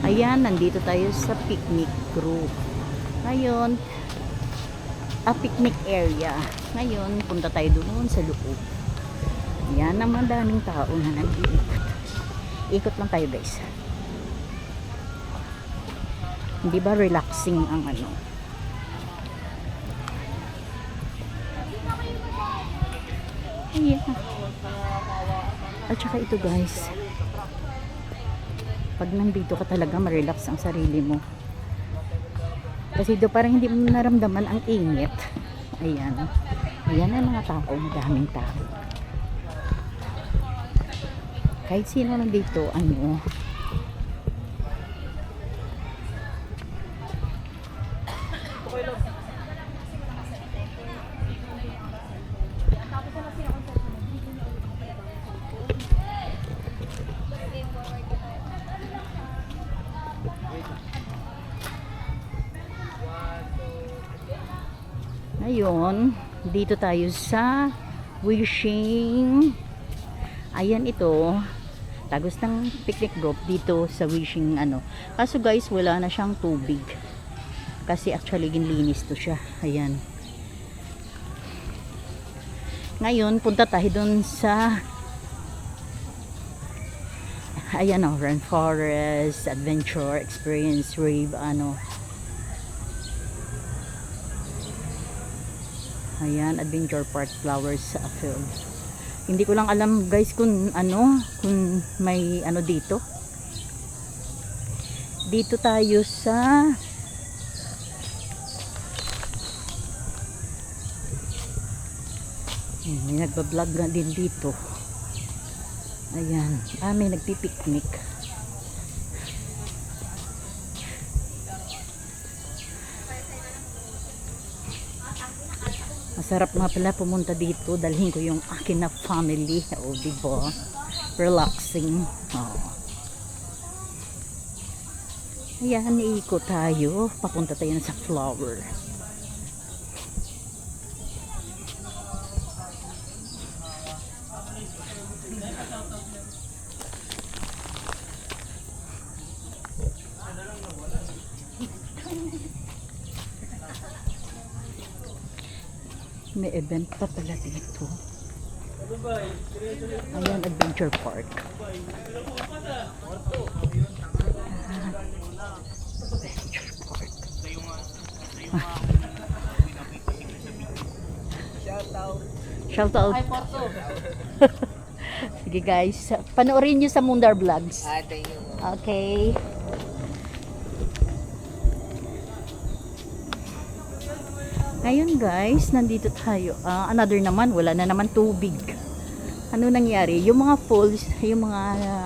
Ayan, nandito tayo sa picnic group. Ngayon, picnic area. Ngayon, punta tayo doon sa loob. Ayan, naman daming tao na nag-iikot. Ikot lang tayo, guys. Hindi ba relaxing ang ano? Ayan. At saka ito, guys. Pag nandito ka talaga, ma-relax ang sarili mo. Kasi do parang hindi mo naramdaman ang init. Ayan. Ayan ang mga tao, madaming tao. Kahit sino nandito, ano, ngayon, dito tayo sa Wishing. Ayan ito, tagos ng picnic group dito sa Wishing ano. Kaso guys, wala na siyang tubig. Kasi actually ginlinis to siya. Ayan. Ngayon, punta tayo dun sa ayan o, Rainforest Adventure Experience Rave ano. Ayan, Adventure Park Flowers Field. Hindi ko lang alam guys kung ano, kung may ano dito. Dito tayo sa may nagbablog na din dito. Ayan, may nagpipiknik. Masarap nga pala pumunta dito. Dalhin ko yung akin na family. O, diba? Relaxing. Oh. Ayan, iikot tayo. Papunta tayo sa flower. May event pa pala dito. Ayan, Adventure Park. Adventure Park. Shout out. Sige guys, panoorin nyo sa Mundar Vlogs. Okay. Ngayon guys, nandito tayo. Another naman, wala na naman tubig. Ano nangyari? Yung mga falls, yung mga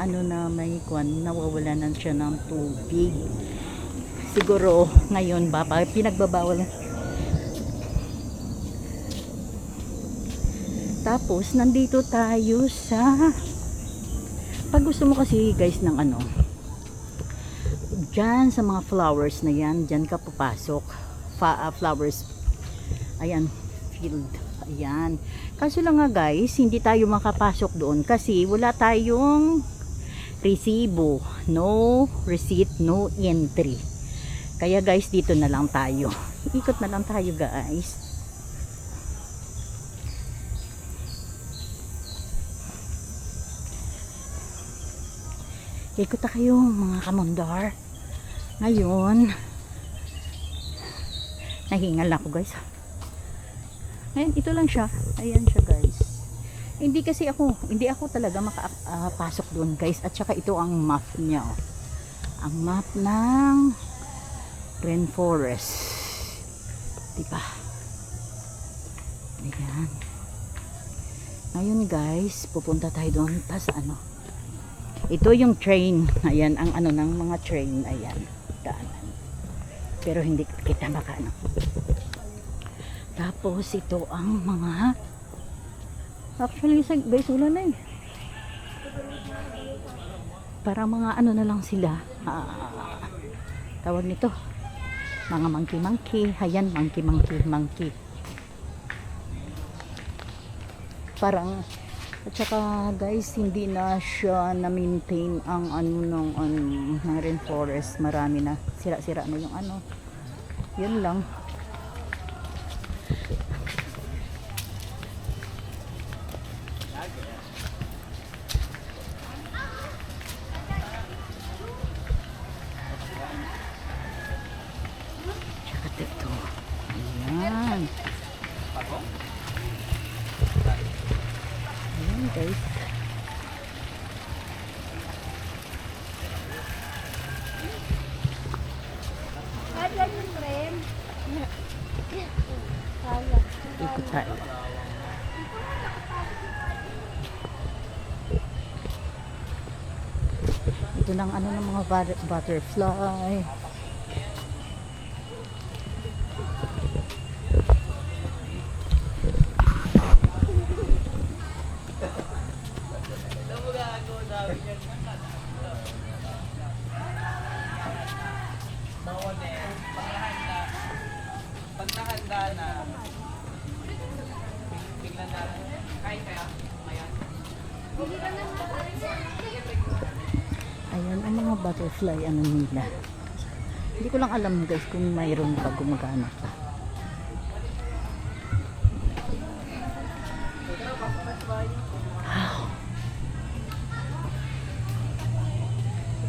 ano na may kwan, nawawala na siya ng tubig. Siguro ngayon ba, pinagbabawal. Tapos, nandito tayo sa pag gusto mo kasi guys ng ano, dyan sa mga flowers na yan, dyan ka papasok. Flowers. Ayan, field. Ayan. Kaso lang nga guys, hindi tayo makapasok doon kasi wala tayong resibo. No receipt, no entry. Kaya guys, dito na lang tayo. Ikot na lang tayo guys. Ikot na kayo mga kamundar. Ngayon, nahingal ako guys. Ayan, ito lang siya. Ayan siya guys. Hindi ako talaga makapasok doon guys. At saka ito ang map niya. Oh. Ang map ng Rainforest. Diba? Ayan. Ngayon guys, pupunta tayo doon pa sa ano. Ito yung train. Ayan, ang ano ng mga train. Ayan, daanan. Pero hindi kita makaano. Tapos ito ang mga actually guys, wala na eh. Para mga ano na lang sila. Tawag nito. Mga monkey. Ayan, monkey. Parang At saka guys, hindi na siya na-maintain ang ng rainforest. Marami na, sira-sira na yung ano. Yun lang. Tsaka ito. Ayan. Ayan guys. Ikot tayo. Ito ng ano ng mga butterfly. Pag nahanda na, bigla na, kain kaya, ayan. Ayan ang mga butterfly ano nila. Hindi ko lang alam guys kung mayroon pa gumagana pa.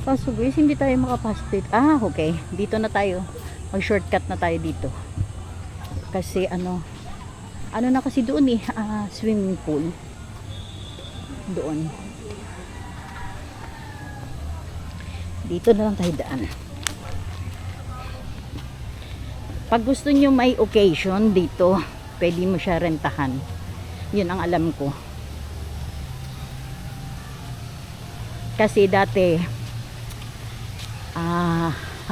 Kaso guys, hindi tayo makapasok dito. Ah, okay. Dito na tayo. Mag-shortcut na tayo dito. Kasi ano na kasi doon eh, swimming pool. Doon. Dito na lang tayo daan. Pag gusto nyo may occasion dito, pwede mo siya rentahan. Yun ang alam ko. Kasi dati,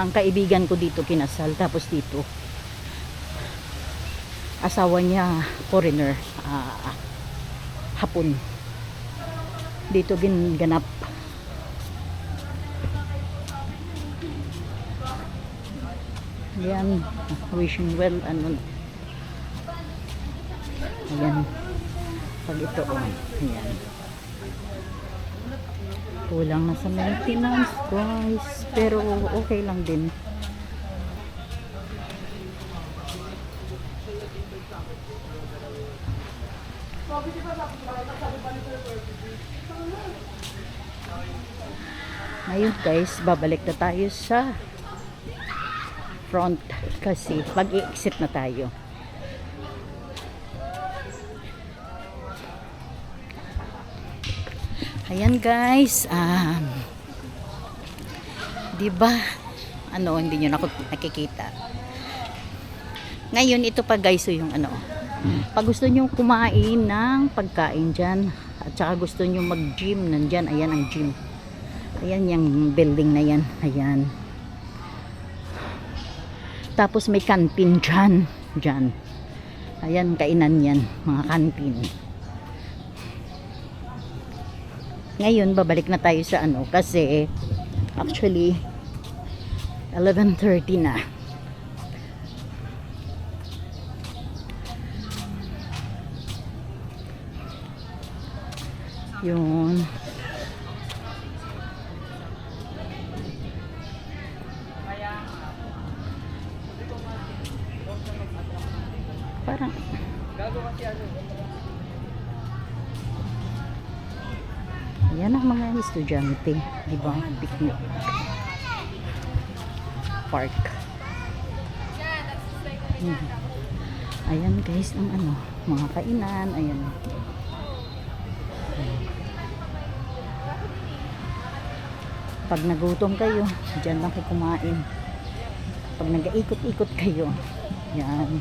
ang kaibigan ko dito kinasal. Tapos dito, asawa niya foreigner, Hapon. Dito ginganap. Ayan, wishing well, ano. Ayan. Pag ito, ayan. Kulang na sa maintenance, guys. Pero okay lang din. Ngayon guys, babalik na tayo sa front kasi mag-i-exit na tayo. Ayan guys, diba ano, hindi nyo nakikita. Ngayon ito pa guys, so yung ano, pag gusto nyo kumain ng pagkain dyan at saka gusto nyo mag-gym, nandyan, ayan ang gym. Ayan yung building na yan, ayan. Tapos may canteen dyan. Ayan, kainan yan, mga canteen. Ngayon, babalik na tayo sa ano, kasi actually 11:30 na. Yun. Parang yan ang mga estudyante, di ba? Picnic park. Ayan guys, ang ano, mga kainan, ayan. Pag nagutom kayo, dyan lang kayo kumain. Pag nag-ikot-ikot kayo, yan.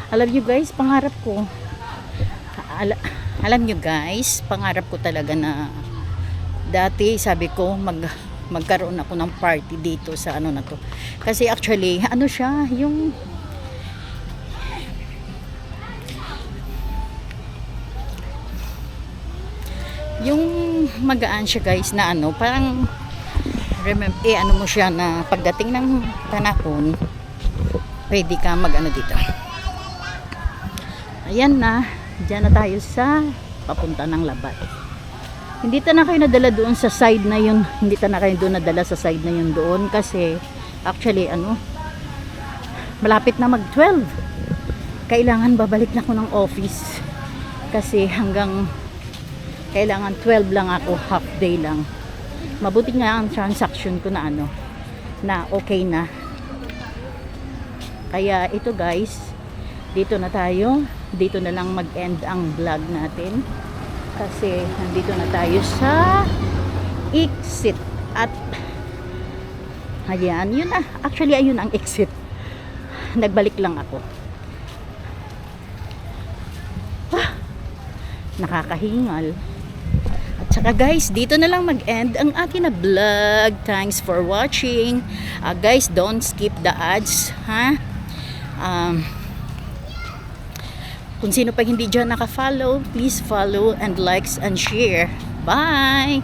Alam nyo guys, pangarap ko, alam nyo guys, pangarap ko talaga na dati sabi ko magkaroon ako ng party dito sa ano na to. Kasi actually, ano siya, yung magaan siya guys na ano, parang ano mo siya na pagdating ng panahon, pwede ka mag-ano dito. Ayan na, dyan na tayo sa papunta ng Labat. Hindi ta na kayo nadala doon sa side na yun. Hindi ta na kayo doon nadala sa side na yun doon. Kasi, actually, malapit na mag-12. Kailangan babalik na ako ng office. Kasi kailangan 12 lang ako, half day lang. Mabuti nga ang transaction ko na na okay na. Kaya ito guys, dito na tayo. Dito na lang mag-end ang vlog natin. Kasi nandito na tayo sa exit. At ayan, yun na. Actually, ayun ang exit. Nagbalik lang ako. Nakakahingal. At saka guys, dito na lang mag-end ang akin na vlog. Thanks for watching. Guys, don't skip the ads. Kung sino pa hindi dyan naka-follow, please follow and likes and share. Bye!